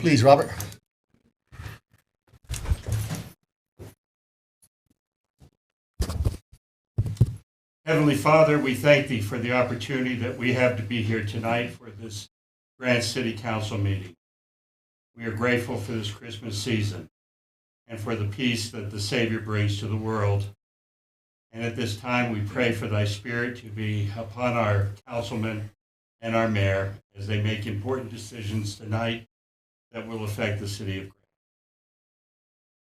Please, Robert. Heavenly Father, we thank Thee for the opportunity that we have to be here tonight for this Grant City Council meeting. We are grateful for this Christmas season and for the peace that the Savior brings to the world. And at this time, we pray for Thy Spirit to be upon our councilmen and our mayor as they make important decisions tonight that will affect the city of Grant.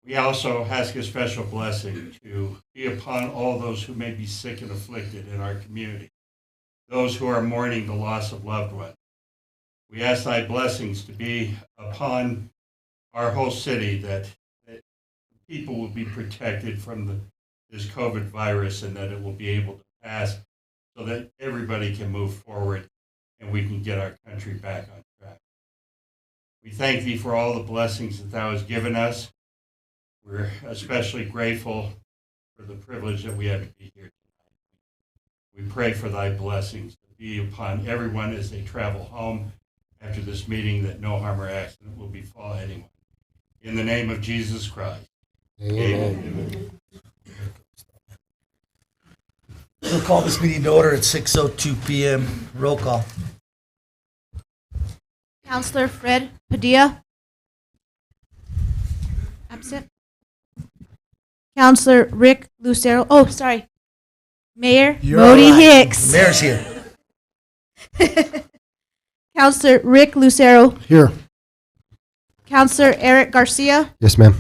We also ask a special blessing to be upon all those who may be sick and afflicted in our community, those who are mourning the loss of loved ones. We ask Thy blessings to be upon our whole city, that people will be protected from this COVID virus and that it will be able to pass so that everybody can move forward and we can get our country back on track. We thank Thee for all the blessings that Thou hast given us. We're especially grateful for the privilege that we have to be here tonight. We pray for Thy blessings to be upon everyone as they travel home after this meeting, that no harm or accident will befall anyone. In the name of Jesus Christ. Amen. We'll call this meeting to order at 6:02 p.m. Roll call. Counselor Fred Padilla. Absent. Counselor Rick Lucero. Oh, sorry. Mayor Modi Hicks. Mayor's here. Counselor Rick Lucero. Here. Counselor Eric Garcia. Yes, ma'am.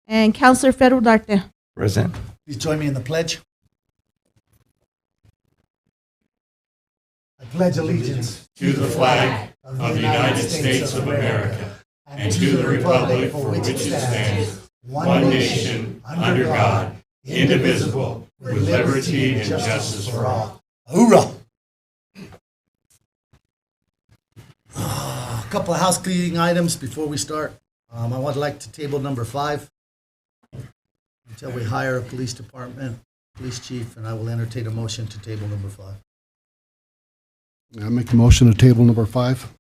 And Counselor Fred Udarte. Present. Please join me in the pledge. I pledge allegiance To the flag of the United States of America and to the republic for which it stands, one nation, under God, indivisible, with liberty and justice for all. Hoorah! A couple of housekeeping items before we start. I would like to table number 5 until we hire a police department, police chief, and I will entertain a motion to table number 5. I make a motion to table number 5.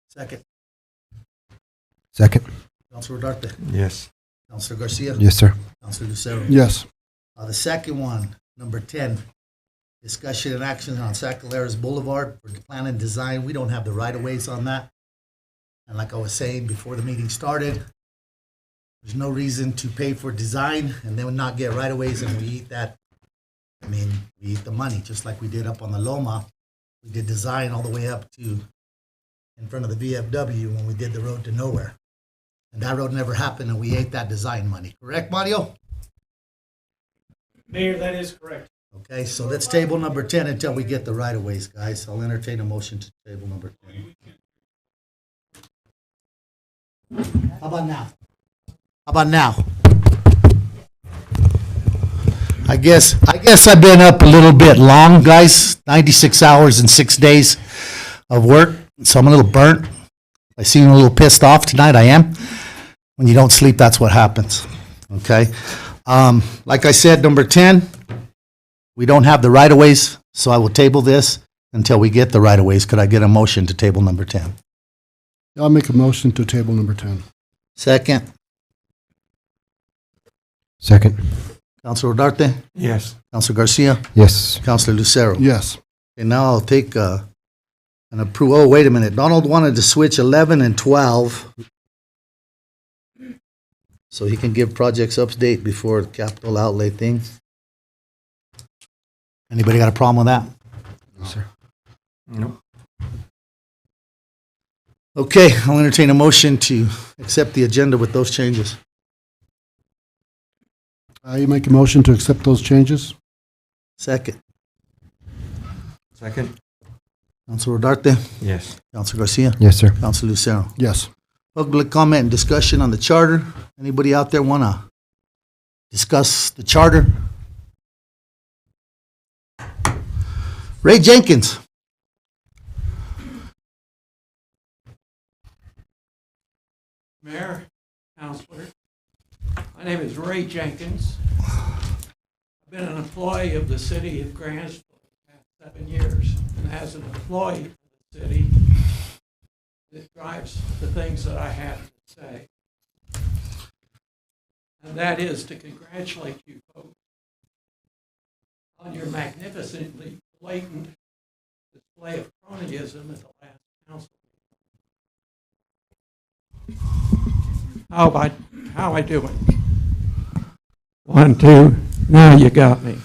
Second. Second. Councilor Darte. Yes. Councilor Garcia. Yes, sir. Councilor Lucero. Yes. The second one, number 10, discussion and action on Sacalaira's Boulevard for the plan and design. We don't have the right-of-ways on that. And like I was saying before the meeting started, there's no reason to pay for design and then not get right-of-ways, and we eat that. I mean, we eat the money, just like we did up on the Loma. We did design all the way up to in front of the VFW when we did the road to nowhere. And that road never happened, and we ate that design money. Correct, Mario? Mayor, that is correct. Okay, so let's table number 10 until we get the right-of-ways, guys. I'll entertain a motion to table number 10. How about now? How about now? I guess I've been up a little bit long, guys. 96 hours and 6 days of work, so I'm a little burnt. I seem a little pissed off tonight. I am. When you don't sleep, that's what happens. Okay. Like I said, number 10, we don't have the right-of-ways, so I will table this until we get the right-of-ways. Could I get a motion to table number 10? I'll make a motion to table number 10. Second. Second. Councilor Darte. Yes. Councilor Garcia. Yes. Councilor Lucero. Yes. And now I'll take an approval. Oh, wait a minute. Donald wanted to switch 11 and 12 so he can give projects update before the capital outlay thing. Anybody got a problem with that? No, sir. Nope. Okay, I'll entertain a motion to accept the agenda with those changes. You make a motion to accept those changes? Second. Second. Councilor Darte. Yes. Councilor Garcia. Yes, sir. Councilor Lucero. Yes. Public comment and discussion on the charter. Anybody out there want to discuss the charter? Ray Jenkins. Mayor, Councilor, my name is Ray Jenkins. I've been an employee of the city of Grants for the past 7 years, and as an employee of the city, it drives the things that I have to say. And that is to congratulate you folks on your magnificently blatant display of cronyism at the last council meeting. How I doing? 1, 2. Now you got me.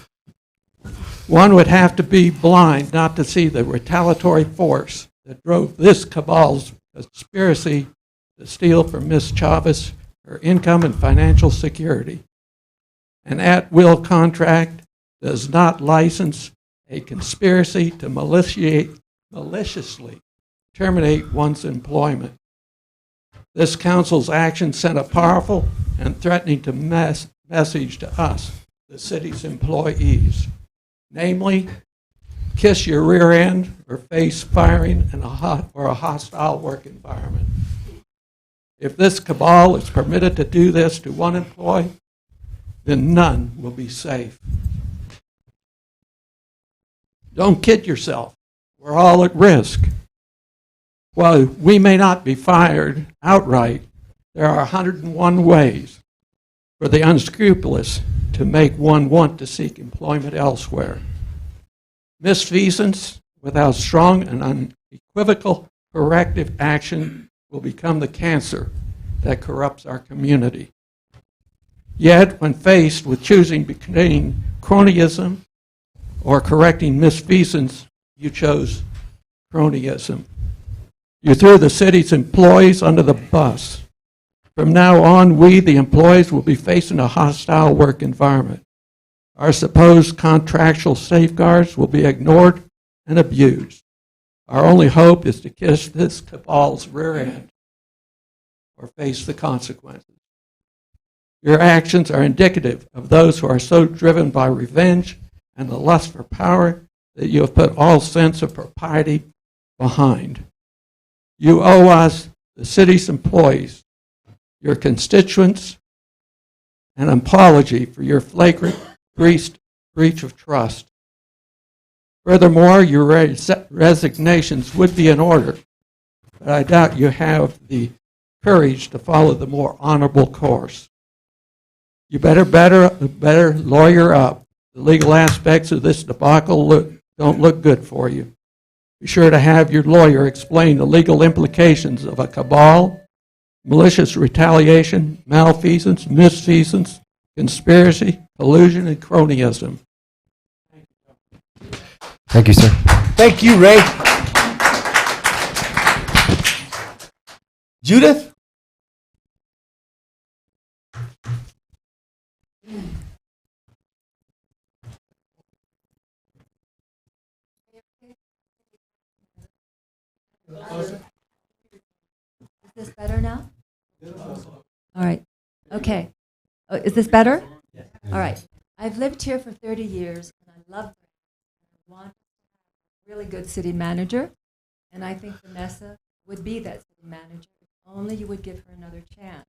One would have to be blind not to see the retaliatory force that drove this cabal's conspiracy to steal from Ms. Chavez her income and financial security. An at-will contract does not license a conspiracy to maliciously terminate one's employment. This council's action sent a powerful and threatening message to us, the city's employees. Namely, kiss your rear end or face firing in or a hostile work environment. If this cabal is permitted to do this to one employee, then none will be safe. Don't kid yourself. We're all at risk. While we may not be fired outright, there are 101 ways for the unscrupulous to make one want to seek employment elsewhere. Misfeasance without strong and unequivocal corrective action will become the cancer that corrupts our community. Yet, when faced with choosing between cronyism or correcting misfeasance, you chose cronyism. You threw the city's employees under the bus. From now on, we, the employees, will be facing a hostile work environment. Our supposed contractual safeguards will be ignored and abused. Our only hope is to kiss this cabal's rear end or face the consequences. Your actions are indicative of those who are so driven by revenge and the lust for power that you have put all sense of propriety behind. You owe us, the city's employees, your constituents, an apology for your flagrant breach of trust. Furthermore, your resignations would be in order, but I doubt you have the courage to follow the more honorable course. You better lawyer up. The legal aspects of this debacle don't look good for you. Be sure to have your lawyer explain the legal implications of a cabal, malicious retaliation, malfeasance, misfeasance, conspiracy, collusion, and cronyism. Thank you, sir. Thank you, Ray. Judith? Is this better now? All right. Okay. Oh, is this better? All right. I've lived here for 30 years, and I love it. I want a really good city manager, and I think Vanessa would be that city manager if only you would give her another chance.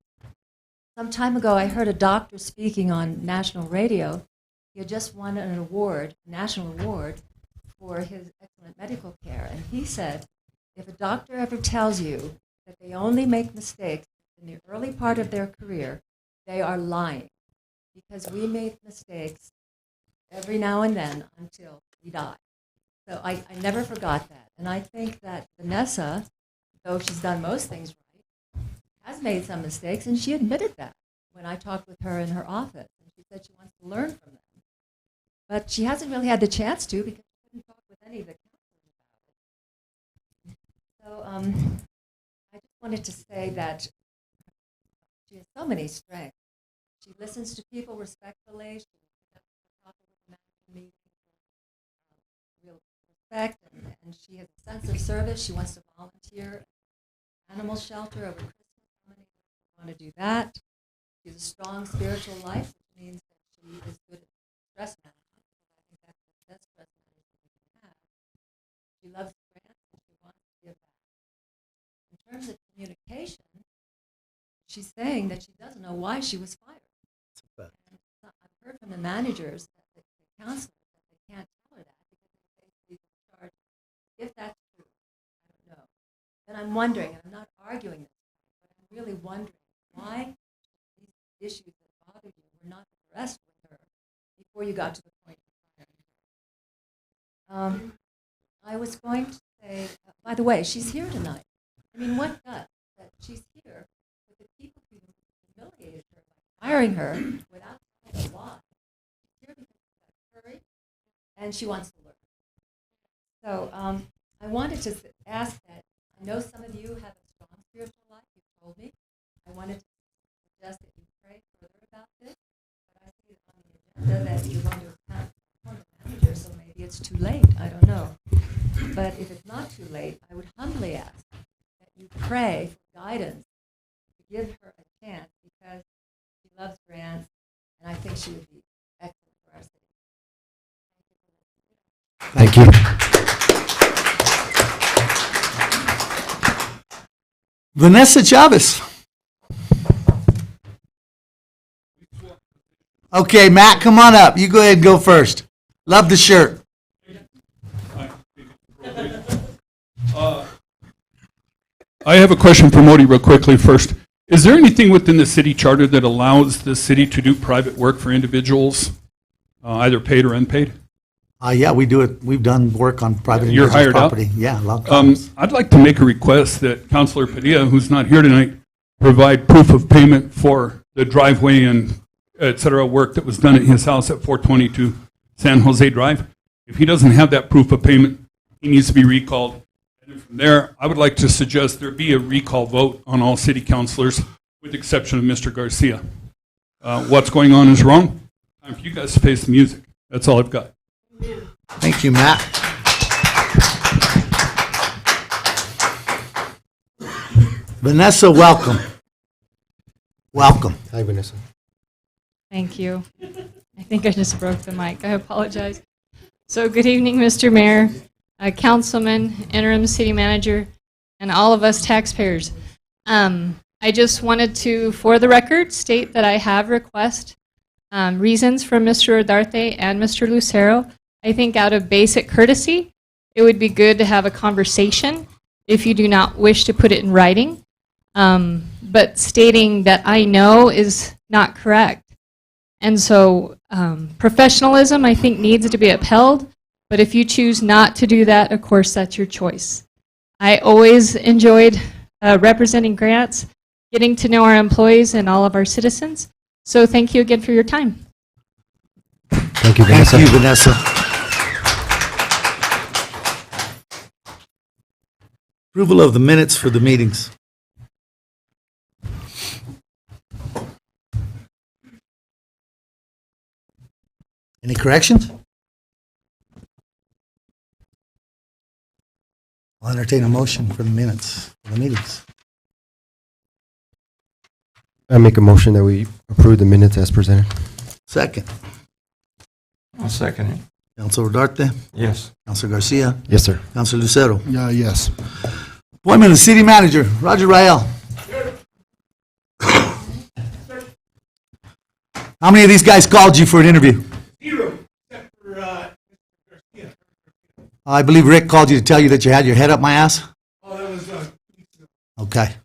Some time ago, I heard a doctor speaking on national radio. He had just won an award, a national award, for his excellent medical care, and he said, if a doctor ever tells you that they only make mistakes in the early part of their career, they are lying, because we make mistakes every now and then until we die. So I never forgot that. And I think that Vanessa, though she's done most things right, has made some mistakes, and she admitted that when I talked with her in her office. And she said she wants to learn from them. But she hasn't really had the chance to, because she didn't talk with any of the counselors about it. So I just wanted to say that she has so many strengths. She listens to people respectfully. She talks with the meeting, real respect, and she has a sense of service. She wants to volunteer at an animal shelter over Christmas. How many want to do that? She has a strong spiritual life, which means that she is good at stress management. I think that's the best stress management we can have. She loves grants, and she wants to give back. In terms of communication, she's saying that she doesn't know why she was fired. And I've heard from the managers, the counselors, that they can't tell her that because they're basically charged. If that's true, I don't know. Then I'm wondering, and I'm not arguing this, but I'm really wondering why these issues that bothered you were not addressed with her before you got to the point of firing her. I was going to say, by the way, she's here tonight. I mean, what guts that she's here with the people who humiliated her by firing her without telling her why. She's here because she's got courage and she wants to learn. So I wanted to ask that, I know some of you have a strong spiritual life, you've told me. I wanted to suggest that you pray further about this, but I see on the agenda that you're going to appoint a manager, so maybe it's too late, I don't know. But if it's not too late, I would humbly ask that you pray for guidance to give her a chance, because she loves grants, and I think she would be excellent for our city. Thank you. Vanessa Chavez. Okay, Matt, come on up. You go ahead and go first. Love the shirt. I have a question for Modi real quickly first. Is there anything within the city charter that allows the city to do private work for individuals, either paid or unpaid? Yeah, we do it. We've done work on private You're individuals' hired out? property. Yeah, a lot of times. I'd like to make a request that Councilor Padilla, who's not here tonight, provide proof of payment for the driveway and et cetera work that was done at his house at 422 San Jose Drive. If he doesn't have that proof of payment, he needs to be recalled. And then from there, I would like to suggest there be a recall vote on all city councilors, with the exception of Mr. Garcia. What's going on is wrong. Time for you guys to face the music. That's all I've got. Thank you, Matt. Vanessa, welcome. Welcome. Hi, Vanessa. Thank you. I think I just broke the mic. I apologize. So good evening, Mr. Mayor, Councilman, Interim City Manager, and all of us taxpayers. I just wanted to, for the record, state that I have requested reasons from Mr. Rodarte and Mr. Lucero. I think out of basic courtesy, it would be good to have a conversation if you do not wish to put it in writing. But stating that I know is not correct. And so professionalism, I think, needs to be upheld. But if you choose not to do that, of course, that's your choice. I always enjoyed representing grants, getting to know our employees and all of our citizens. So thank you again for your time. Thank you, Vanessa. Thank you, Vanessa. Approval of the minutes for the meetings. Any corrections? I'll entertain a motion for the minutes for the meetings. I make a motion that we approve the minutes as presented. Second. I'll second it. Councilor Rodarte, Yes. Councilor Garcia, Yes, sir. Councilor Lucero. Yeah, yes. Appointment of City Manager, Roger Rael. How many of these guys called you for an interview? Zero, except for Garcia. I believe Rick called you to tell you that you had your head up my ass. Oh, that was 2 weeks ago. Okay.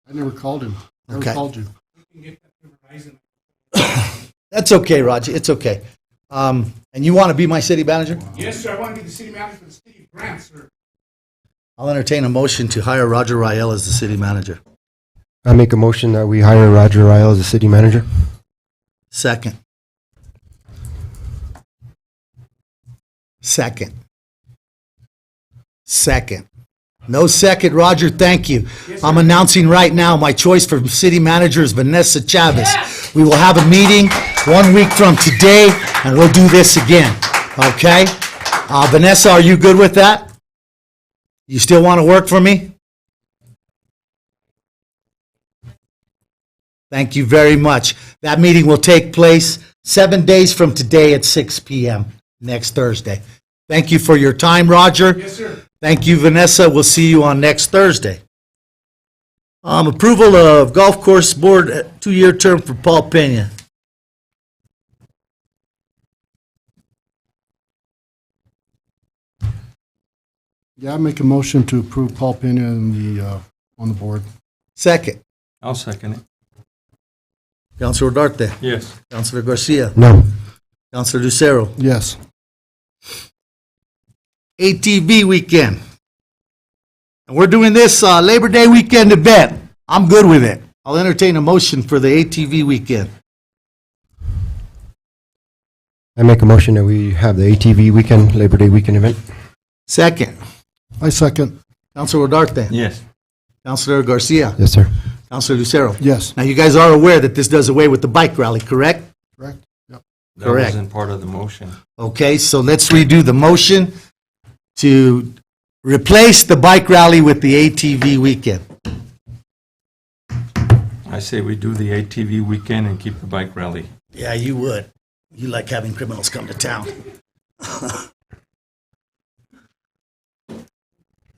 I never called him. Never Okay. called you. We can get that to Verizon. That's okay, Roger. It's okay. And you want to be my city manager? Yes, sir. I want to be the city manager for the city of Grant, sir. I'll entertain a motion to hire Roger Rael as the city manager. I make a motion that we hire Roger Ryle as the city manager. Second. Second. Second. No second, Roger, thank you. I'm announcing right now my choice for city manager is Vanessa Chavez. We will have a meeting 1 week from today, and we'll do this again, okay? Vanessa, are you good with that? You still want to work for me? Thank you very much. That meeting will take place 7 days from today at 6 p.m. next Thursday. Thank you for your time, Roger. Yes, sir. Thank you, Vanessa. We'll see you on next Thursday. Approval of Golf Course Board 2-year term for Paul Pena. Yeah, I make a motion to approve Paul Pena on the board. Second. I'll second it. Councilor Ugarte, Yes. Councilor Garcia, No. Councilor Lucero. Yes. ATV weekend. And we're doing this Labor Day weekend event. I'm good with it. I'll entertain a motion for the ATV weekend. I make a motion that we have the ATV weekend, Labor Day weekend event. Second, I second. Councilor Ugarte, Yes. Councilor Garcia, Yes, sir. Councilor Lucero. Yes. Now, you guys are aware that this does away with the bike rally, correct? Correct? Yep. That Correct. wasn't part of the motion. Okay, so let's redo the motion to replace the bike rally with the ATV weekend. I say we do the ATV weekend and keep the bike rally. Yeah, you would. You like having criminals come to town.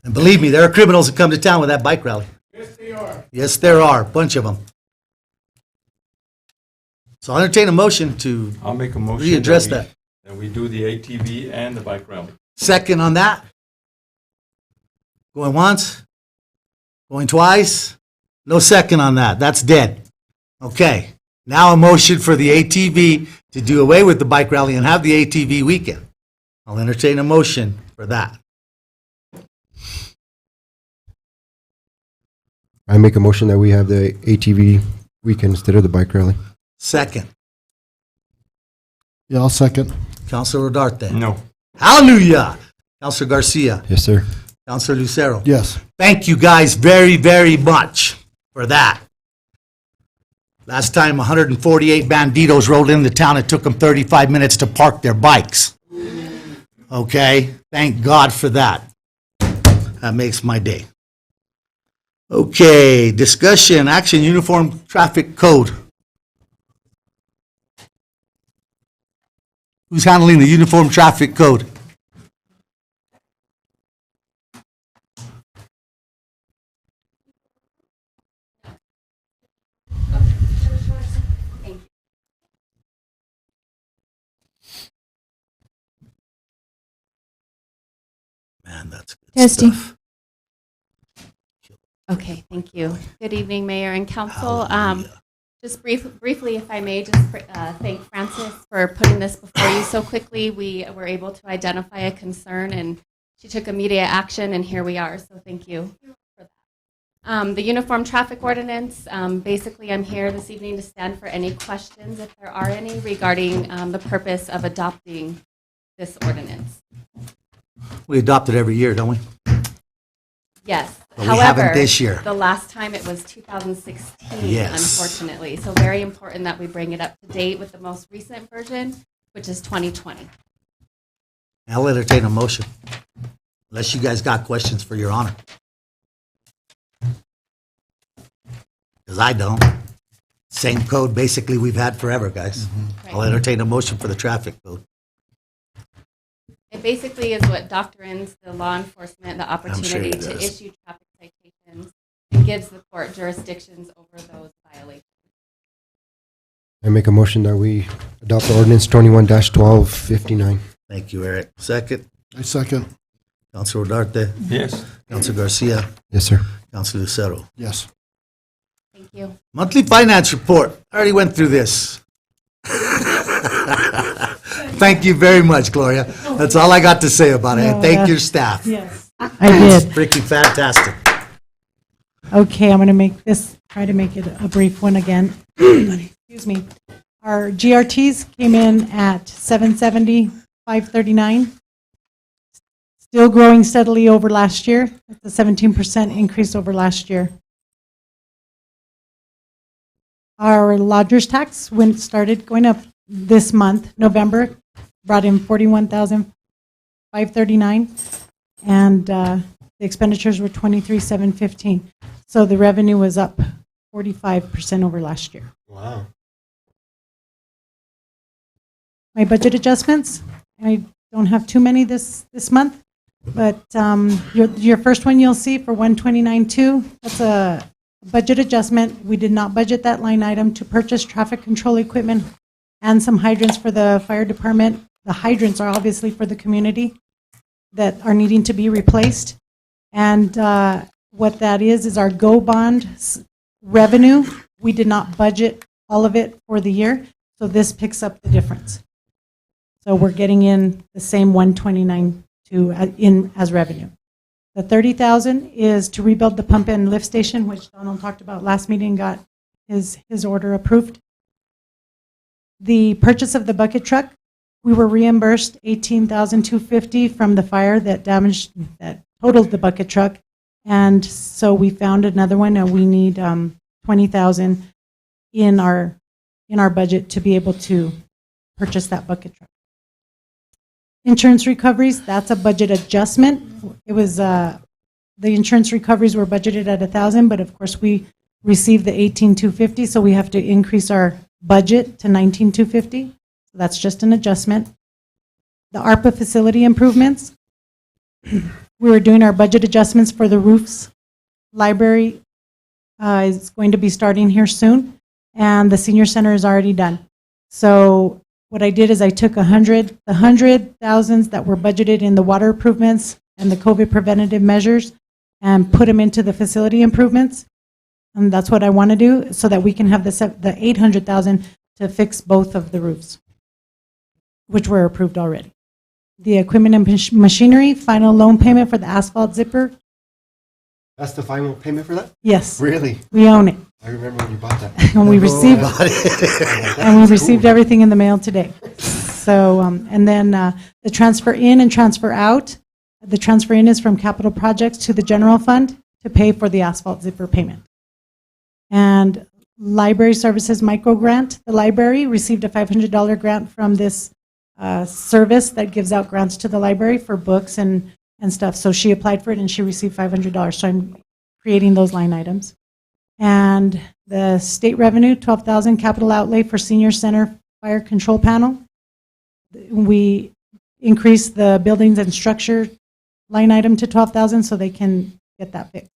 And believe me, there are criminals that come to town with that bike rally. Yes, they are. Yes, there are, a bunch of them. So I'll entertain a motion to I'll make a motion. readdress that. That we do the ATV and the bike rally. Second on that? Going once? Going twice? No second on that. That's dead. Okay. Now a motion for the ATV to do away with the bike rally and have the ATV weekend. I'll entertain a motion for that. I make a motion that we have the ATV weekend instead of the bike rally. Second, Yeah, I'll second. Councilor Ugarte. No. Hallelujah. Councilor Garcia. Yes, sir. Councilor Lucero. Yes. Thank you guys very, very much for that. Last time 148 banditos rolled into town, it took them 35 minutes to park their bikes. Okay? Thank God for that. That makes my day. Okay, discussion, action, uniform traffic code. Who's handling the uniform traffic code? Man, that's good Testing. stuff. Okay, thank you. Good evening, Mayor and Council. Hallelujah. Just briefly, if I may, just thank Francis for putting this before you so quickly. We were able to identify a concern, and she took immediate action, and here we are. So thank you for that. The Uniform Traffic Ordinance, basically I'm here this evening to stand for any questions, if there are any, regarding the purpose of adopting this ordinance. We adopt it every year, don't we? Yes. But we haven't this year. The last time it was 2016, Yes. unfortunately. So very important that we bring it up to date with the most recent version, which is 2020. I'll entertain a motion. Unless you guys got questions for Your Honor. Because I don't. Same code basically we've had forever, guys. I'll entertain a motion for the traffic code. It basically is what doctrines the law enforcement the opportunity it to does. issue traffic citations and gives the court jurisdictions over those violations. I make a motion that we adopt the ordinance 21-1259. Thank you, Eric. Second, I second. Councilor Ugarte, Yes. Councilor Garcia, Yes, sir. Councilor Lucero. Yes. Thank you. Monthly finance report. I already went through this. Thank you very much, Gloria. That's all I got to say about it. And thank your staff. Yes, I It's did. freaking fantastic. Okay, I'm going to try to make it a brief one again. Excuse me. Our GRTs came in at 770, 539. Still growing steadily over last year. That's a 17% increase over last year. Our lodger's tax started going up this month, November, brought in 41,539, and the expenditures were 23,715. So the revenue was up 45% over last year. Wow. My budget adjustments, I don't have too many this month, but your first one you'll see for 129.2, that's a budget adjustment. We did not budget that line item to purchase traffic control equipment and some hydrants for the fire department. The hydrants are obviously for the community that are needing to be replaced. And what that is our GO bond revenue, we did not budget all of it for the year, so this picks up the difference. So we're getting in the same 129.2 in as revenue. The 30,000 is to rebuild the pump and lift station, which Donald talked about last meeting, got his order approved. The purchase of the bucket truck, we were reimbursed $18,250 from the fire that totaled the bucket truck. And so we found another one, and we need $20,000 in our budget to be able to purchase that bucket truck. Insurance recoveries, that's a budget adjustment. It was the insurance recoveries were budgeted at $1,000, but of course we received the $18,250, so we have to increase our budget to $19,250. So that's just an adjustment. The ARPA facility improvements, we were doing our budget adjustments for the roofs. Library is going to be starting here soon, and the senior center is already done. So what I did is I took the 100,000s that were budgeted in the water improvements and the COVID preventative measures and put them into the facility improvements. And that's what I want to do so that we can have the 800,000 to fix both of the roofs, which were approved already. The equipment and machinery, final loan payment for the asphalt zipper. That's the final payment for that? Yes. Really? We own it. I remember when you bought that. And we received and we That's received cool. everything in the mail today. So, and then the transfer in and transfer out. The transfer in is from capital projects to the general fund to pay for the asphalt zipper payment. And library services micro grant. The library received a $500 grant from this service that gives out grants to the library for books and stuff. So she applied for it and she received $500. So I'm creating those line items. And the state revenue, $12,000 capital outlay for senior center fire control panel. We increased the buildings and structure line item to $12,000 so they can get that fixed.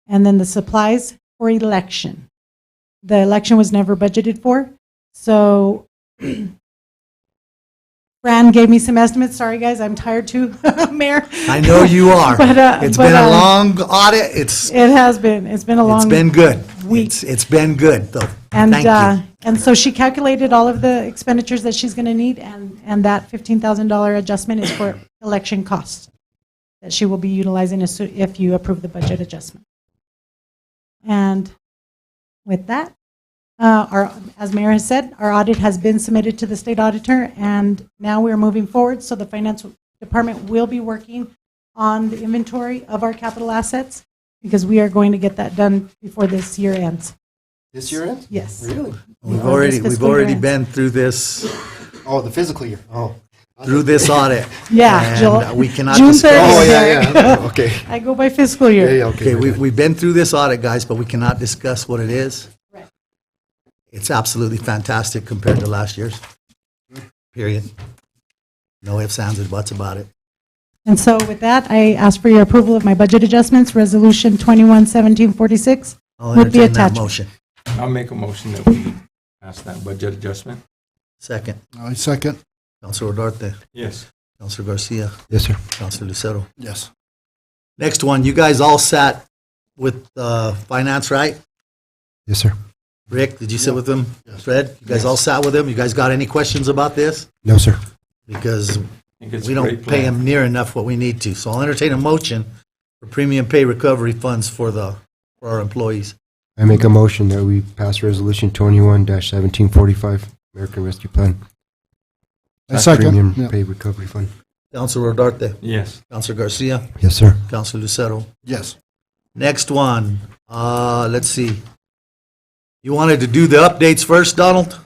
And then the supplies for election. The election was never budgeted for. So Fran gave me some estimates. Sorry, guys, I'm tired too, Mayor. I know you are. It's been a long audit. It has been. It's been a long. It's been good. Week. It's been good, though. And Thank you. And so she calculated all of the expenditures that she's going to need, and that $15,000 adjustment is for election costs that she will be utilizing if you approve the budget adjustment. And with that, as Mayor has said, our audit has been submitted to the state auditor, and now we're moving forward. So the finance department will be working on the inventory of our capital assets because we are going to get that done before this year ends. This year ends? Yes. Really? We've already been through this. Oh, the physical year. Oh. Through this audit. Yeah, And we cannot June discuss. 30th. Oh, yeah. Okay. I go by fiscal year. Yeah, okay. We've been through this audit, guys, but we cannot discuss what it is. Right. It's absolutely fantastic compared to last year's. Period. No ifs, ands, or buts about it. And so with that, I ask for your approval of my budget adjustments. Resolution 21-1746 I'll would be entertain that attached. motion. I'll make a motion that we pass that budget adjustment. Second. I second. Councilor Duarte. Yes. Councilor Garcia. Yes, sir. Councilor Lucero. Yes. Next one, you guys all sat with finance, right? Yes, sir. Rick, did you sit with him? Yes. Fred, you guys all sat with him? You guys got any questions about this? No, sir. Because I think it's we a don't great pay plan. him near enough what we need to. So I'll entertain a motion for premium pay recovery funds for our employees. I make a motion that we pass resolution 21-1745, American Rescue Plan. I second. Premium Yeah. pay recovery fund. Councilor Duarte. Yes. Councilor Garcia. Yes, sir. Councilor Lucero. Yes. Next one, let's see. You wanted to do the updates first, Donald?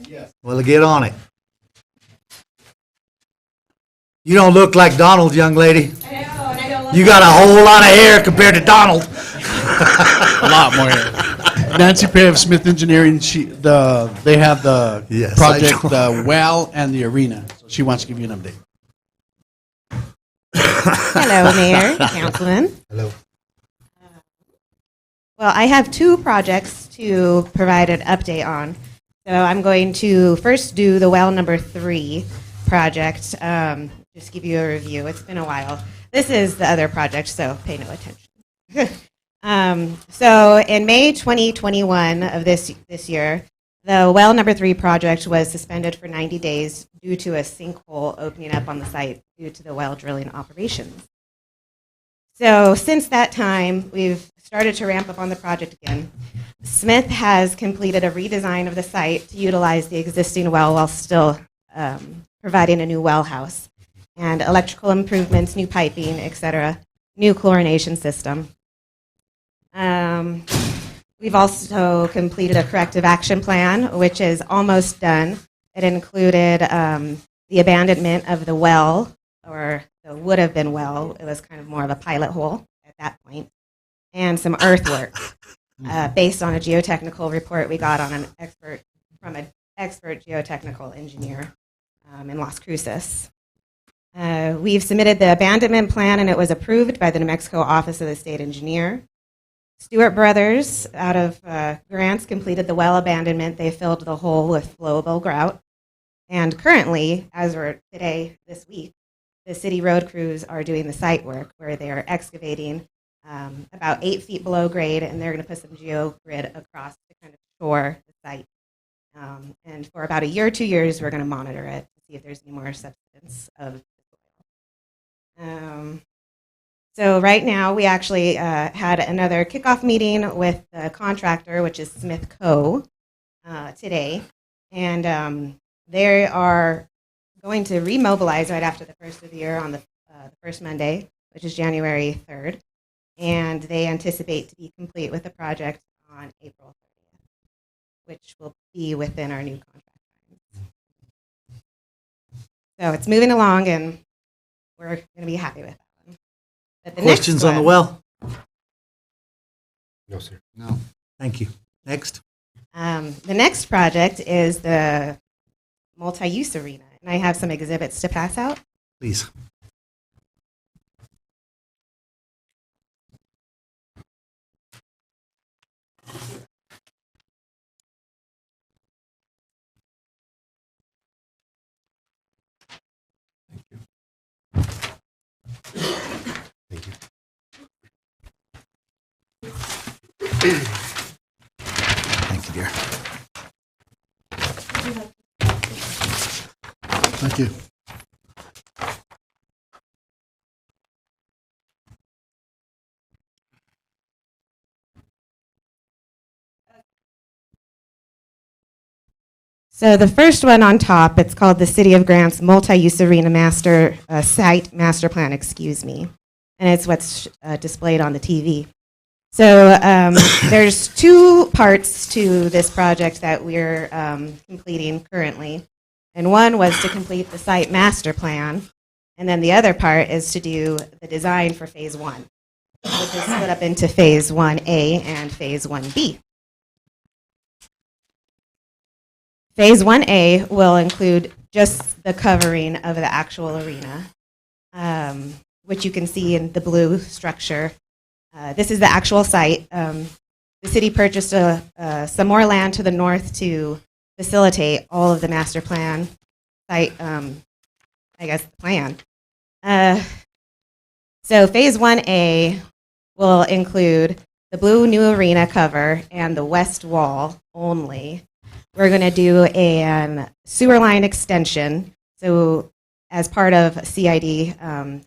Yes. Well, get on it. You don't look like Donald, young lady. I know, and I don't look You got a whole lot of hair compared to Donald. A lot more hair. Nancy Pay of Smith Engineering, they have the Yes, project, I know. the well and the arena. So she wants to give you an update. Hello, Mayor, Councilman. Hello. Well, I have two projects to provide an update on. So I'm going to first do the well number 3 project. Just give you a review. It's been a while. This is the other project, so pay no attention. So in May 2021 of this year, the well number 3 project was suspended for 90 days due to a sinkhole opening up on the site due to the well drilling operations. So since that time, we've started to ramp up on the project again. Smith has completed a redesign of the site to utilize the existing well while still providing a new well house and electrical improvements, new piping, etc., new chlorination system. We've also completed a corrective action plan, which is almost done. It included the abandonment of the well, or the would have been well. It was kind of more of a pilot hole at that point, and some earthwork based on a geotechnical report we got from an expert geotechnical engineer in Las Cruces. We've submitted the abandonment plan, and it was approved by the New Mexico Office of the State Engineer. Stewart Brothers, out of grants, completed the well abandonment. They filled the hole with flowable grout. And currently, as we're today, this week, the city road crews are doing the site work where they are excavating about 8 feet below grade, and they're going to put some geogrid across to kind of shore the site. And for about a year or 2 years, we're going to monitor it to see if there's any more substance of the soil. So right now, we actually had another kickoff meeting with the contractor, which is Smith Co. Today. And they are going to remobilize right after the first of the year on the first Monday, which is January 3rd. And they anticipate to be complete with the project on April 30th, which will be within our new contract times. So it's moving along, and we're going to be happy with that one. But the Questions on the well? No, sir. No. Thank you. Next. The next project is the multi-use arena, and I have some exhibits to pass out. Please. Thank you. Thank you, dear. Thank you. So the first one on top, it's called the City of Grants Multi-Use Arena Site Master Plan, and it's what's displayed on the TV. So there's 2 parts to this project that we're completing currently, and one was to complete the site master plan, and then the other part is to do the design for phase 1, which is split up into phase 1A and phase 1B. Phase 1A will include just the covering of the actual arena, which you can see in the blue structure. This is the actual site. The city purchased some more land to the north to facilitate all of the master plan site, plan. So phase 1A will include the blue new arena cover and the west wall only. We're going to do a sewer line extension. So as part of CID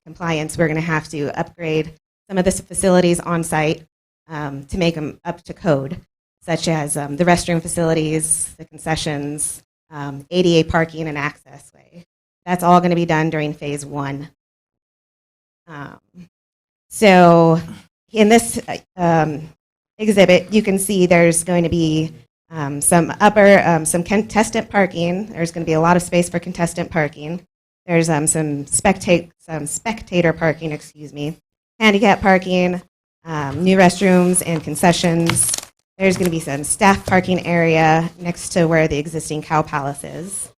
compliance, we're going to have to upgrade some of the facilities on site to make them up to code, such as the restroom facilities, the concessions, ADA parking, and access way. That's all going to be done during phase 1. So in this exhibit, you can see there's going to be some contestant parking. There's going to be a lot of space for contestant parking. There's some spectator parking, handicap parking, new restrooms and concessions. There's going to be some staff parking area next to where the existing Cow Palace is.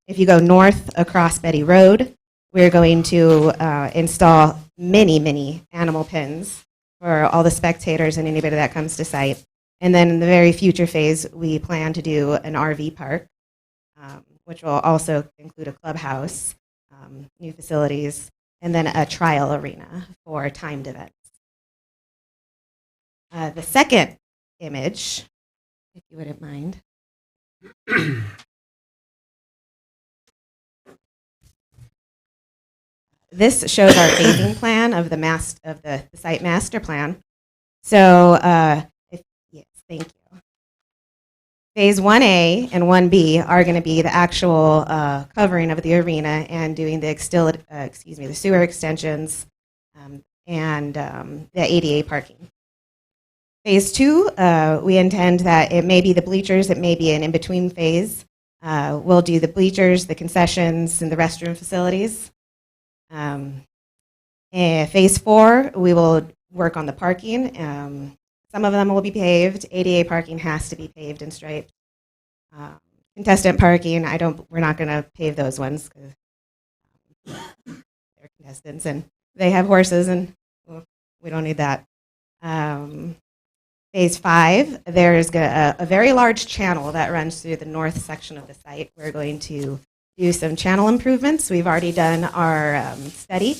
If you go north across Betty Road, we're going to install many animal pens for all the spectators and anybody that comes to site. And then in the very future phase, we plan to do an RV park, which will also include a clubhouse, new facilities, and then a trial arena for timed events. The second image, if you wouldn't mind. This shows our phasing plan of the site master plan. So, yes, thank you. Phase 1A and 1B are going to be the actual covering of the arena and doing the sewer extensions and the ADA parking. Phase 2, we intend that it may be the bleachers, it may be an in-between phase. We'll do the bleachers, the concessions, and the restroom facilities. Phase 4, we will work on the parking. Some of them will be paved. ADA parking has to be paved and striped. Contestant parking, we're not going to pave those ones because they're contestants and they have horses and we don't need that. Phase 5, there's a very large channel that runs through the north section of the site. We're going to do some channel improvements. We've already done our study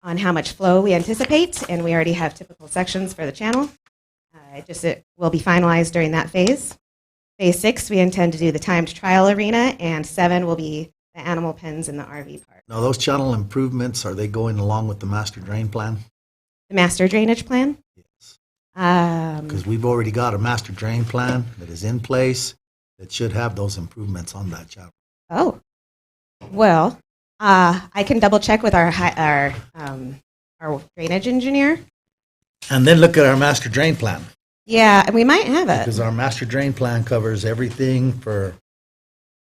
on how much flow we anticipate, and we already have typical sections for the channel. It will be finalized during that phase. Phase 6, we intend to do the timed trial arena, and 7 will be the animal pens in the RV park. Now, those channel improvements, are they going along with the master drain plan? The master drainage plan? Yes. Because we've already got a master drain plan that is in place that should have those improvements on that channel. Oh, well, I can double check with our drainage engineer. And then look at our master drain plan. Yeah, we might have it. Because our master drain plan covers everything for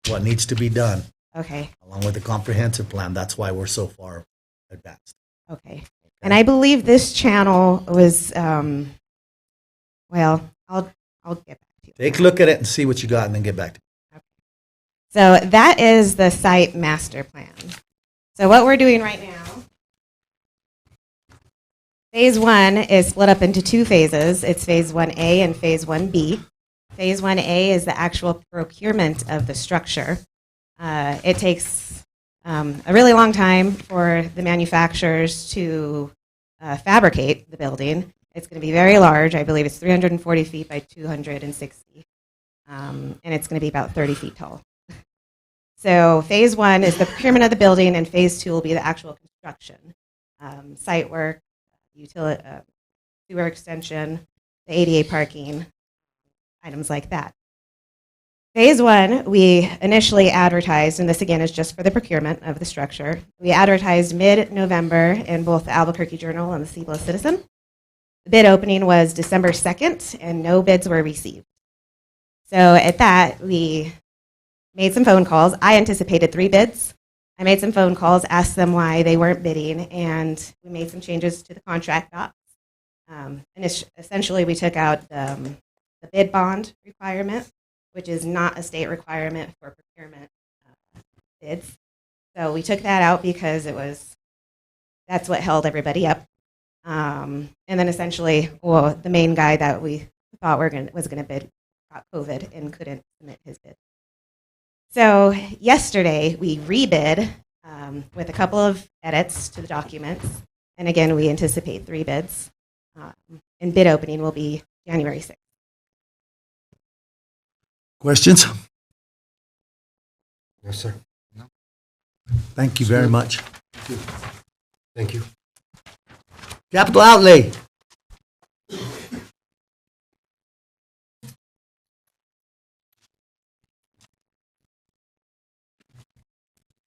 what needs to be done. Okay. Along with the comprehensive plan. That's why we're so far advanced. Okay. And I believe this channel was, I'll get back to you. Take a look at it and see what you got and then get back to me. Okay. So that is the site master plan. So what we're doing right now, phase 1 is split up into 2 phases. It's phase 1A and phase 1B. Phase 1A is the actual procurement of the structure. It takes a really long time for the manufacturers to fabricate the building. It's going to be very large. I believe it's 340 feet by 260. And it's going to be about 30 feet tall. So phase 1 is the procurement of the building, and phase 2 will be the actual construction, site work, utility, sewer extension, the ADA parking, items like that. Phase 1, we initially advertised, and this again is just for the procurement of the structure. We advertised mid-November in both the Albuquerque Journal and the Cibola Citizen. The bid opening was December 2nd, and no bids were received. So at that, we made some phone calls. I anticipated 3 bids. I made some phone calls, asked them why they weren't bidding, and we made some changes to the contract docs. And essentially, we took out the bid bond requirement, which is not a state requirement for procurement bids. So we took that out because that's what held everybody up. And then essentially, the main guy that we thought was going to bid got COVID and couldn't submit his bid. So yesterday, we rebid with a couple of edits to the documents. And again, we anticipate 3 bids. And bid opening will be January 6th. Questions? Yes, sir. No. Thank you very much. Thank you. Capital outlay.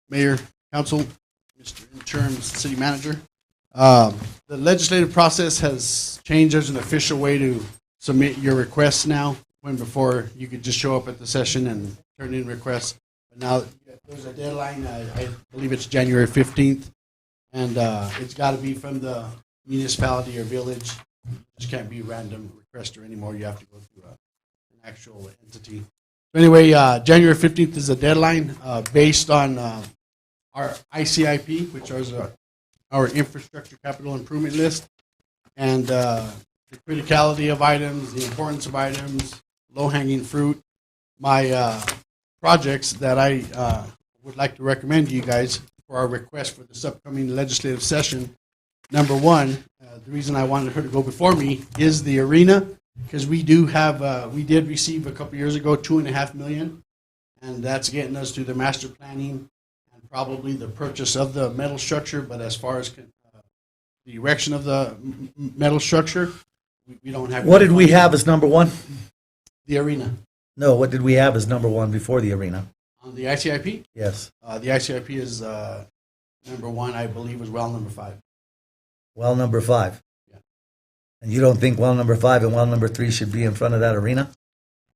Mayor, Council, Mr. Interim City Manager. The legislative process has changed. There's an official way to submit your requests now, when before you could just show up at the session and turn in requests. But now there's a deadline. I believe it's January 15th, and it's got to be from the municipality or village. It just can't be random requester anymore. You have to go through an actual entity. So anyway, January 15th is the deadline based on our ICIP, which is our infrastructure capital improvement list, and the criticality of items, the importance of items, low-hanging fruit. My projects that I would like to recommend to you guys for our request for this upcoming legislative session. Number 1, the reason I wanted her to go before me is the arena, because we did receive a couple years ago $2.5 million, and that's getting us through the master planning and probably the purchase of the metal structure. But as far as the erection of the metal structure, we don't have. What did we have as number one? The arena. No, what did we have as number one before the arena? On the ICIP? Yes. The ICIP is number one, I believe, was well number 5. Well number 5. Yeah. And you don't think well number 5 and well number 3 should be in front of that arena?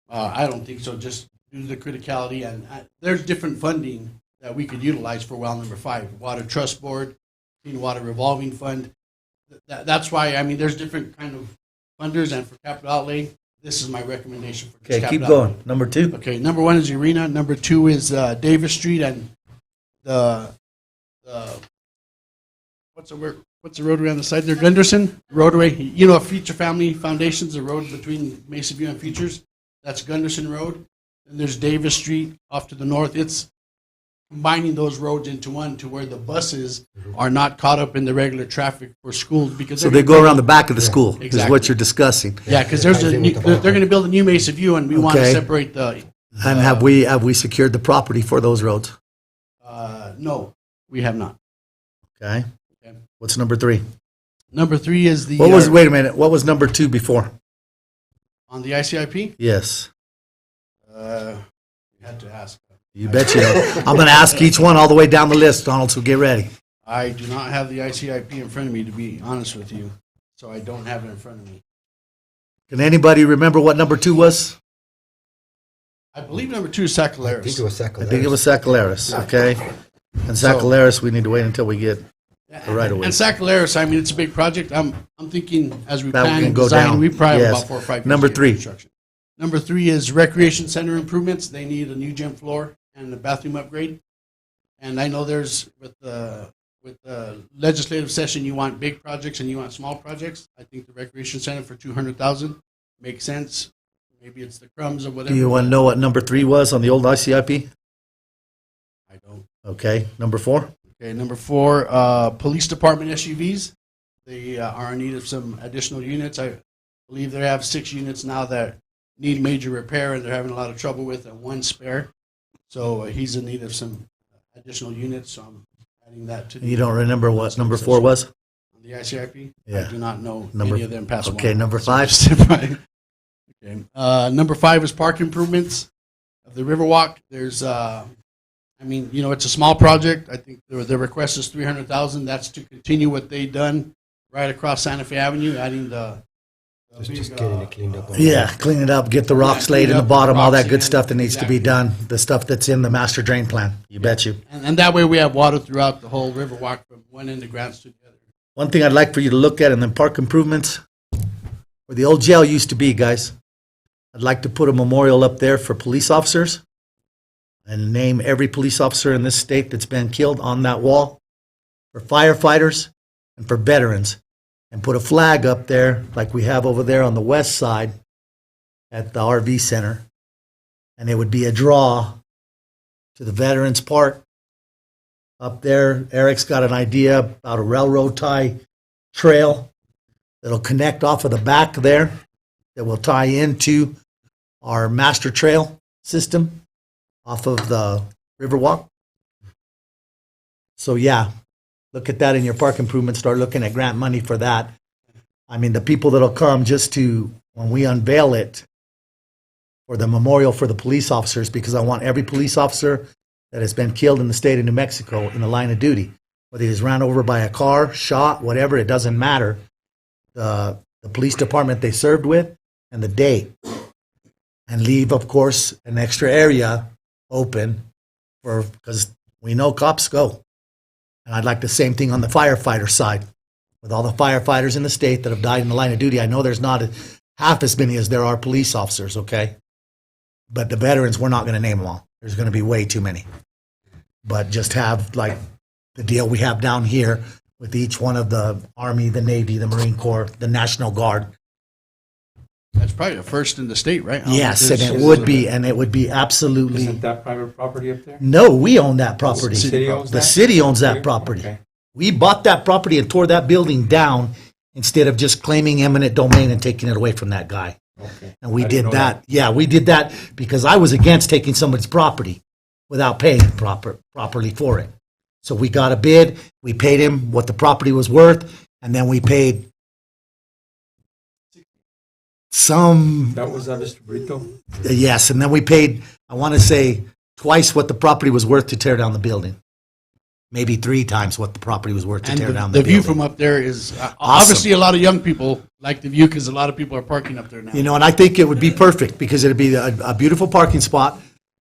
I don't think so, just due to the criticality. And there's different funding that we could utilize for well number 5. Water Trust Board, Clean Water Revolving Fund. That's why, I mean, there's different kind of funders, and for capital outlay, this is my recommendation for Okay, keep capital going. outlay. Number 2. Okay, number 1 is the arena. Number 2 is Davis Street and the what's the roadway on the side there? Gunderson roadway. You know, Future Family Foundation's the road between Mesa View and Futures. That's Gunderson Road. And there's Davis Street off to the north. It's combining those roads into one to where the buses are not caught up in the regular traffic for schools, because So they go around the back of the school, is Exactly. what you're discussing. Yeah, because they're going to build a new Mesa View, and we want to Okay. separate the. And have we secured the property for those roads? No, we have not. Okay. What's number 3? Number 3 is the. Wait a minute, what was number 2 before? On the ICIP? Yes. You had to ask. You bet you don't. I'm going to ask each one all the way down the list, Donald, so get ready. I do not have the ICIP in front of me, to be honest with you, so I don't have it in front of me. Can anybody remember what number 2 was? I believe number 2 is Sacalaira. I think it was Sacalaira. I think it was Sacalaris, okay? And Sacalaris, we need to wait until we get the right of way. And Sacalaira, I mean, it's a big project. I'm thinking as we That plan can and go design, down. we probably have Yes. about 4 or 5 years Number to get 3. construction. Number 3 is recreation center improvements. They need a new gym floor and a bathroom upgrade. And I know there's with the legislative session, you want big projects and you want small projects. I think the recreation center for $200,000 makes sense. Maybe it's the crumbs or whatever. Do you want to know what number 3 was on the old ICIP? I don't. Okay, number 4? Okay, number 4, police department SUVs. They are in need of some additional units. I believe they have 6 units now that need major repair, and they're having a lot of trouble with, and 1 spare. So he's in need of some additional units, so I'm adding that to the. You don't remember what number 4 was? On the ICIP? Yeah. I do not know Number- any of them past Okay, one. number So 5? just right. Okay. Number 5 is park improvements of the Riverwalk. There's, I mean, you know, it's a small project. I think the request is $300,000. That's to continue what they've done right across Santa Fe Avenue, adding the Just getting it cleaned up. Yeah, clean it up, get the rocks laid in clean the up, bottom, all rocks that good in, stuff that needs to be exactly. done, the stuff that's in the master drain plan. You bet you. and that way we have water throughout the whole Riverwalk from one end of Grants to the other. One thing I'd like for you to look at in the park improvements, where the old jail used to be, guys, I'd like to put a memorial up there for police officers and name every police officer in this state that's been killed on that wall, for firefighters and for veterans, and put a flag up there like we have over there on the west side at the RV center. And it would be a draw to the Veterans Park. Up there, Eric's got an idea about a railroad tie trail that'll connect off of the back there, that will tie into our master trail system off of the Riverwalk. So yeah, look at that in your park improvements. Start looking at grant money for that. I mean, the people that'll come just to, when we unveil it, for the memorial for the police officers, because I want every police officer that has been killed in the state of New Mexico in the line of duty, whether he was ran over by a car, shot, whatever, it doesn't matter. The police department they served with and the date. And leave, of course, an extra area open for, because we know cops go. And I'd like the same thing on the firefighter side. With all the firefighters in the state that have died in the line of duty, I know there's not half as many as there are police officers, okay? But the veterans, we're not going to name them all. There's going to be way too many. But just have, like, the deal we have down here with each one of the Army, the Navy, the Marine Corps, the National Guard. That's probably the first in the state, right? Yes, and it would be, absolutely. Isn't that private property up there? No, we own that property. The city owns The that? city owns that property. Okay. We bought that property and tore that building down instead of just claiming eminent domain and taking it away from that guy. Okay. And we I didn't did know that. Yeah, we did that because I was against taking somebody's property without paying properly for it. So we got a bid, we paid him what the property was worth, and then we paid some, That was Mr. Brito? yes, and then we paid, I want to say, twice what the property was worth to tear down the building. Maybe 3 times what the property was worth to And tear down the the view building. from up there is obviously a lot of young people like the view because a lot of people are parking up there now. You know, and I think it would be perfect because it'd be a beautiful parking spot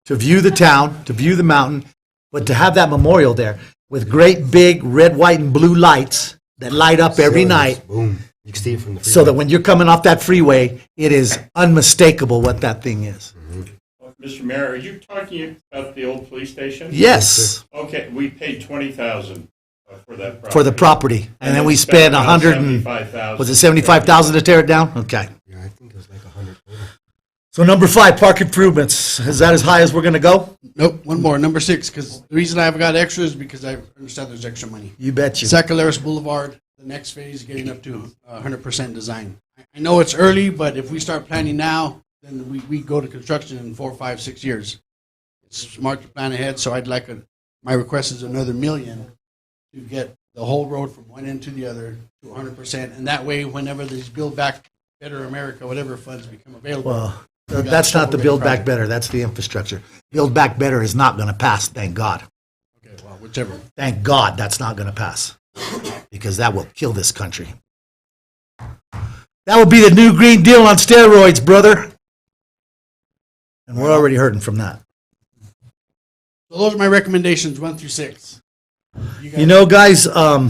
to view the town, to view the mountain, but to have that memorial there with great big red, white, and blue lights that light up every night Boom. You can see it from the so that when you're coming off that freeway, it is unmistakable what that thing is. Mr. Mayor, are you talking about the old police station? Yes, Okay, we paid $20,000 for that property. for the property. And then we spent 100 and, was it 75,000 to tear it down? Okay. Yeah, I think it was like 100. So number 5, park improvements. Is that as high as we're going to go? Nope, one more, number 6, because the reason I've got extra is because I understand there's extra money. You bet you. Sacalaira Boulevard, the next phase, getting up to 100% design. I know it's early, but if we start planning now, then we go to construction in 4, 5, 6 years. It's smart to plan ahead, so I'd like my request is another $1 million to get the whole road from one end to the other to 100%. And that way, whenever these Build Back Better America, whatever funds become available. Well, that's not the Build Back Better, that's the infrastructure. Build Back Better is not going to pass, thank God. Okay, well, whichever. Thank God that's not going to pass because that will kill this country. That would be the new Green Deal on steroids, brother. And we're already hurting from that. So those are my recommendations, 1 through 6. You know, guys, I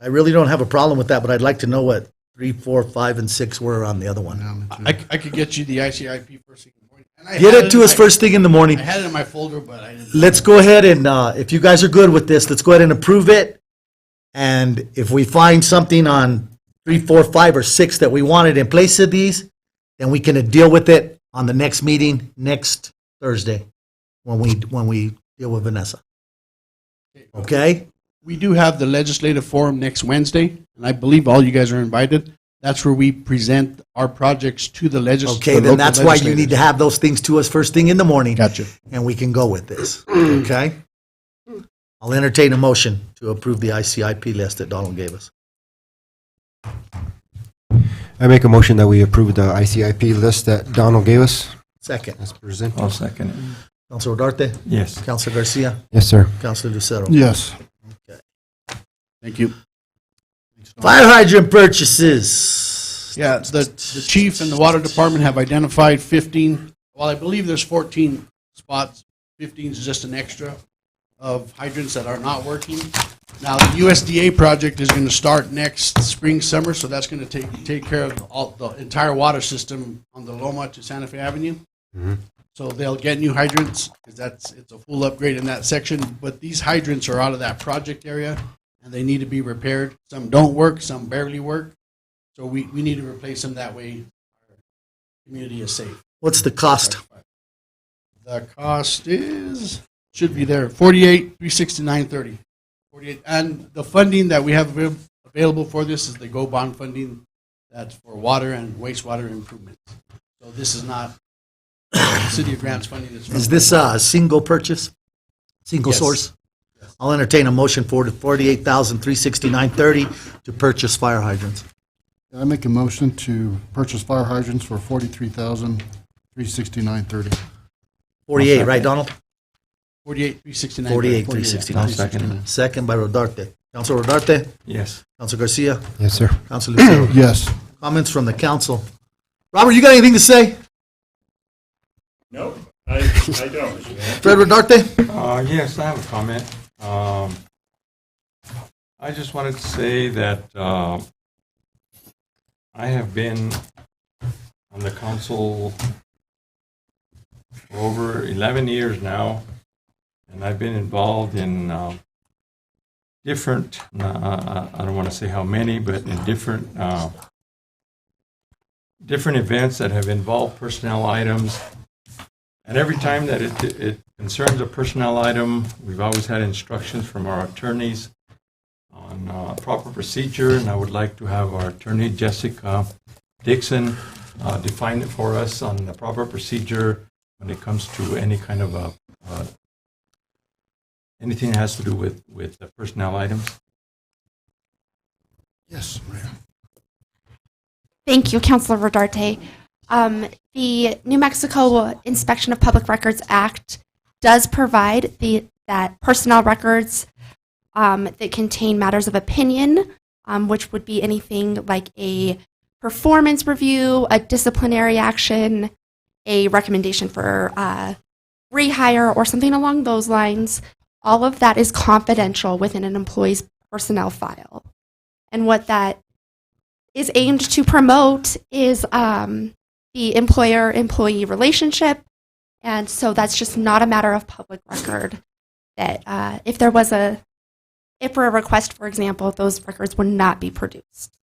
really don't have a problem with that, but I'd like to know what 3, 4, 5, and 6 were on the other one. I could get you the ICIP first thing in the morning. And I Get had it to in us my- first thing in the morning. I had it in my folder, but I didn't. Let's go ahead and, if you guys are good with this, let's go ahead and approve it. And if we find something on 3, 4, 5, or 6 that we wanted in place of these, then we can deal with it on the next meeting next Thursday when we deal with Vanessa. Okay? We do have the legislative forum next Wednesday, and I believe all you guys are invited. That's where we present our projects to the legislature. Okay, then that's why you need to have those things to us first thing in the morning. Gotcha. And we can go with this. Okay? I'll entertain a motion to approve the ICIP list that Donald gave us. I make a motion that we approve the ICIP list that Donald gave us. Second. As presented. I'll second it. Councilor Urdarte? Yes. Councilor Garcia? Yes, sir. Councilor Lucero? Yes. Thank you. Fire hydrant purchases. Yeah, the chief and the water department have identified 15, well, I believe there's 14 spots. 15 is just an extra of hydrants that are not working. Now, the USDA project is going to start next spring, summer, so that's going to take care of all, the entire water system on the Loma to Santa Fe Avenue. Mhm. So they'll get new hydrants because it's a full upgrade in that section. But these hydrants are out of that project area and they need to be repaired. Some don't work, some barely work. So we need to replace them that way. Our community is safe. What's the cost? The cost is, should be there, $48,369.30. 48, and the funding that we have available for this is the Go Bond funding. That's for water and wastewater improvements. So this is not City of Grants funding. It's from Is this a single purchase? Single Yes. source? I'll entertain a motion for the $48,369.30 to purchase fire hydrants. I make a motion to purchase fire hydrants for $43,369.30. 48, right, Donald? 48,369. 48,369. I'll second it. Second by Rodarte. Councilor Rodarte? Yes. Councilor Garcia? Yes, sir. Councilor Lucero? Yes. Comments from the council? Robert, you got anything to say? No, I don't, Mr. Mayor. Fred Rodarte? Yes, I have a comment. I just wanted to say that I have been on the council for over 11 years now, and I've been involved in different, I don't want to say how many, but in different events that have involved personnel items. And every time that it concerns a personnel item, we've always had instructions from our attorneys on proper procedure, and I would like to have our attorney, Jessica Dixon, define it for us on the proper procedure when it comes to any kind of anything that has to do with the personnel items. Yes, Maria. Thank you, Councilor Rodarte. The New Mexico Inspection of Public Records Act does provide that personnel records that contain matters of opinion, which would be anything like a performance review, a disciplinary action, a recommendation for rehire, or something along those lines. All of that is confidential within an employee's personnel file. And what that is aimed to promote is the employer-employee relationship. And so that's just not a matter of public record. That if for a request, for example, those records would not be produced.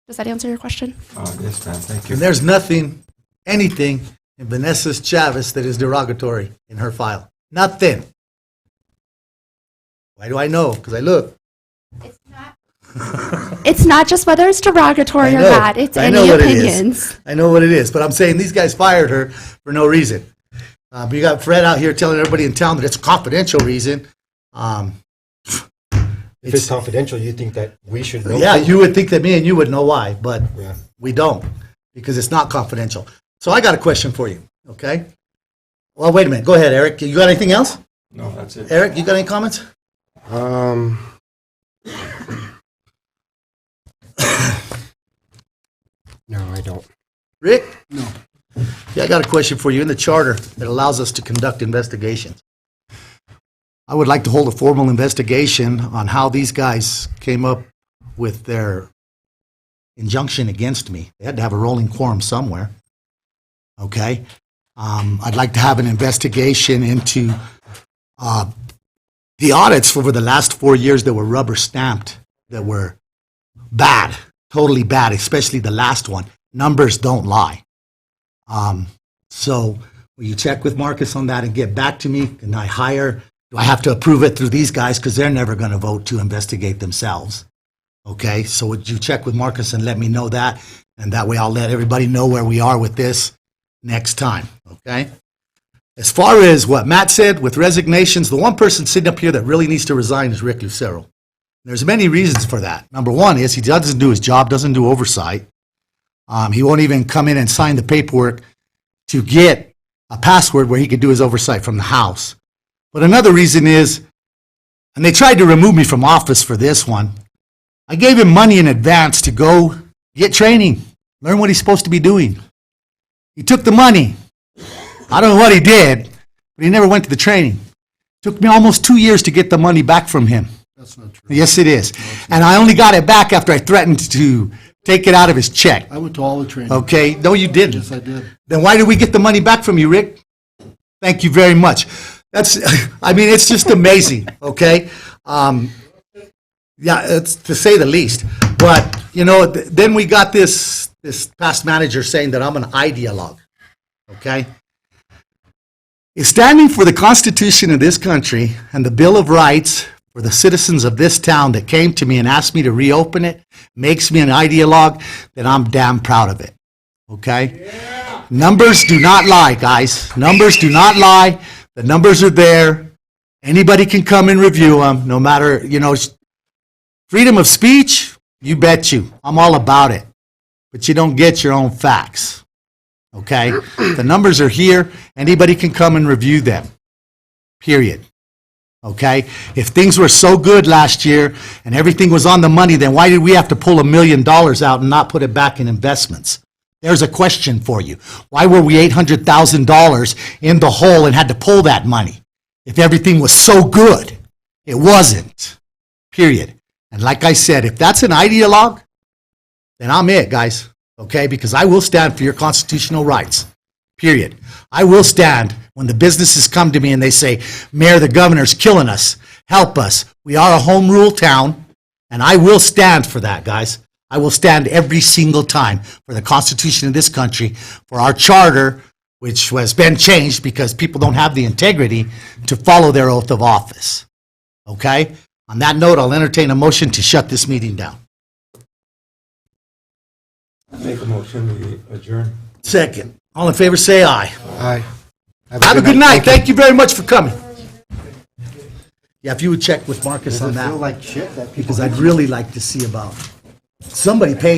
Does that answer your question? Yes, ma'am. Thank you. And there's anything in Vanessa Chavez that is derogatory in her file. Nothing. Why do I know? Because I look. It's not just whether it's derogatory or not. It's any opinions. I know what it is. But I'm saying these guys fired her for no reason. But you got Fred out here telling everybody in town that it's a confidential reason. If it's confidential, you think that we should know? Yeah, you would think that me and you would know why, but we don't, because it's not confidential. So I got a question for you, okay? Well, wait a minute. Go ahead, Eric. You got anything else? No, that's it. Eric, you got any comments? No, I don't. Rick? No. Yeah, I got a question for you. In the charter that allows us to conduct investigations, I would like to hold a formal investigation on how these guys came up with their injunction against me. They had to have a rolling quorum somewhere. Okay? I'd like to have an investigation into the audits over the last 4 years that were rubber stamped, that were bad, totally bad, especially the last one. Numbers don't lie. So will you check with Marcus on that and get back to me? Can I hire? Do I have to approve it through these guys? Because they're never going to vote to investigate themselves. Okay, so would you check with Marcus and let me know that? And that way I'll let everybody know where we are with this next time. Okay? As far as what Matt said with resignations, the one person sitting up here that really needs to resign is Rick Lucero. There's many reasons for that. Number one is he doesn't do his job, doesn't do oversight. He won't even come in and sign the paperwork to get a password where he could do his oversight from the house. But another reason is, and they tried to remove me from office for this one, I gave him money in advance to go get training, learn what he's supposed to be doing. He took the money. I don't know what he did, but he never went to the training. It took me almost 2 years to get the money back from him. That's not true. Yes, it is. And I only got it back after I threatened to take it out of his check. I went to all the training. Okay? No, you didn't. Yes, I did. Then why did we get the money back from you, Rick? Thank you very much. It's just amazing, okay? Yeah, it's to say the least. But, then we got this past manager saying that I'm an ideologue, okay? Is standing for the Constitution of this country and the Bill of Rights for the citizens of this town that came to me and asked me to reopen it makes me an ideologue, then I'm damn proud of it, okay? Yeah. Numbers do not lie, guys. Numbers do not lie. The numbers are there. Anybody can come and review them, no matter, freedom of speech, you bet you. I'm all about it. But you don't get your own facts, okay? The numbers are here. Anybody can come and review them, period. Okay? If things were so good last year and everything was on the money, then why did we have to pull $1 million out and not put it back in investments? There's a question for you. Why were we $800,000 in the hole and had to pull that money if everything was so good? It wasn't, period. And like I said, if that's an ideologue, then I'm it, guys, okay? Because I will stand for your constitutional rights, period. I will stand when the businesses come to me and they say, Mayor, the governor's killing us. Help us. We are a home rule town, and I will stand for that, guys. I will stand every single time for the Constitution of this country, for our charter, which has been changed because people don't have the integrity to follow their oath of office. Okay? On that note, I'll entertain a motion to shut this meeting down. Make a motion, we adjourn. Second. All in favor, say aye. Aye. Have a good night. Thank you very much for coming. Yeah, if you would check with Marcus on that, like shit that because I'd really like to see about somebody paying